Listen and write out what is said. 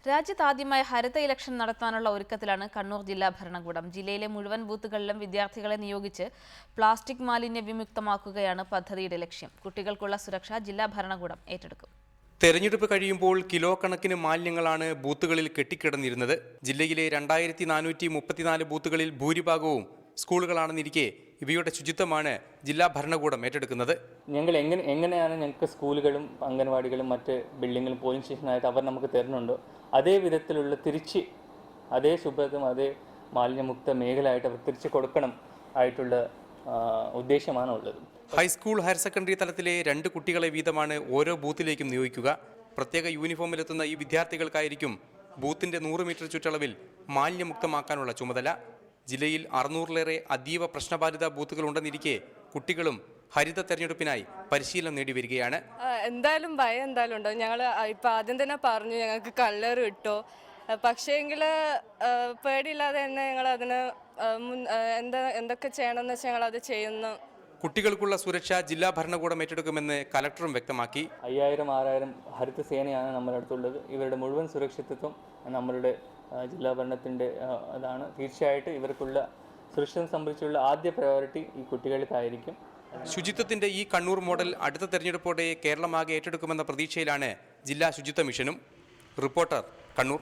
രാജ്യത്താദ്യമായി ഹരിത election നടത്താനുള്ള ഒരുക്കത്തിലാണ് കണ്ണൂർ ജില്ലാ ഭരണകൂടം. ജില്ലയിലെ മുഴുവൻ ബൂത്തുകളിലും വിദ്യാർത്ഥികളെ നിയോഗിച്ച് പ്ലാസ്റ്റിക് മാലിന്യ വിമുക്തമാക്കുകയാണ് പദ്ധതിയുടെ ലക്ഷ്യം. കുട്ടികൾക്കുള്ള സുരക്ഷ ജില്ലാ ഭരണകൂടം ഏറ്റെടുക്കും. തെരഞ്ഞെടുപ്പ് കഴിയുമ്പോൾ കിലോ കണക്കിന് മാലിന്യങ്ങളാണ് ബൂത്തുകളിൽ കെട്ടിക്കിടന്നിരുന്നത്. ജില്ലയിലെ 2434 ബൂത്തുകളിൽ ഭൂരിഭാഗവും സ്കൂളുകളാണെന്നിരിക്കെ ഇവയുടെ ശുചിത്വമാണ് ജില്ലാ ഭരണകൂടം ഏറ്റെടുക്കുന്നത്. ഞങ്ങൾ എങ്ങനെയാണ് ഞങ്ങൾക്ക് സ്കൂളുകളും അംഗൻവാടികളും മറ്റ് ബിൽഡിങ്ങുകളും പോളിംഗ് സ്റ്റേഷനായിട്ട് അവർ നമുക്ക് തരുന്നുണ്ടോ അതേ വിധത്തിലുള്ള തിരിച്ച് അതേ ശുഭ്രതും അതേ മാലിന്യമുക്ത മേഖലയായിട്ട് അവർ തിരിച്ച് കൊടുക്കണം ആയിട്ടുള്ള ഉദ്ദേശമാണ് ഉള്ളത്. ഹൈസ്കൂൾ ഹയർ സെക്കൻഡറി തലത്തിലെ 2 കുട്ടികളെ വീതമാണ് ഓരോ ബൂത്തിലേക്കും നിയോഗിക്കുക. പ്രത്യേക യൂണിഫോമിലെത്തുന്ന ഈ വിദ്യാർത്ഥികൾക്കായിരിക്കും ബൂത്തിന്റെ 100 മീറ്റർ ചുറ്റളവിൽ മാലിന്യമുക്തമാക്കാനുള്ള ചുമതല. ജില്ലയിൽ 600-ലേറെ അതീവ പ്രശ്നബാധിത ബൂത്തുകളുണ്ടെന്നിരിക്കെ കുട്ടികളും ഹരിത തെരഞ്ഞെടുപ്പിനായി പരിശീലനം നേടി വരികയാണ്. എന്തായാലും ഭയം എന്തായാലും ഉണ്ടോ. ഞങ്ങൾ ഇപ്പം ആദ്യം തന്നെ പറഞ്ഞു ഞങ്ങൾക്ക് കളർ കിട്ടോ, പക്ഷേങ്കിൽ പേടിയില്ലാതെ തന്നെ ഞങ്ങൾ അതിന് എന്തൊക്കെ ചെയ്യണമെന്ന് വെച്ചാൽ ഞങ്ങൾ അത് ചെയ്യുന്നു. കുട്ടികൾക്കുള്ള സുരക്ഷ ജില്ലാ ഭരണകൂടം ഏറ്റെടുക്കുമെന്ന് കലക്ടറും വ്യക്തമാക്കി. 5000-6000 ഹരിത സേനയാണ് നമ്മുടെ അടുത്തുള്ളത്. ഇവരുടെ മുഴുവൻ സുരക്ഷിതത്വം നമ്മളുടെ ജില്ലാ ഭരണത്തിൻ്റെ അതാണ്. തീർച്ചയായിട്ടും ഇവർക്കുള്ള സുരക്ഷ സംബന്ധിച്ചുള്ള ആദ്യ പ്രയോറിറ്റി ഈ കുട്ടികൾക്കായിരിക്കും. ശുചിത്വത്തിന്റെ ഈ കണ്ണൂർ മോഡൽ അടുത്ത തെരഞ്ഞെടുപ്പോടെ കേരളമാകെ ഏറ്റെടുക്കുമെന്ന പ്രതീക്ഷയിലാണ് ജില്ലാ ശുചിത്വ മിഷനും. റിപ്പോർട്ടർ, കണ്ണൂർ.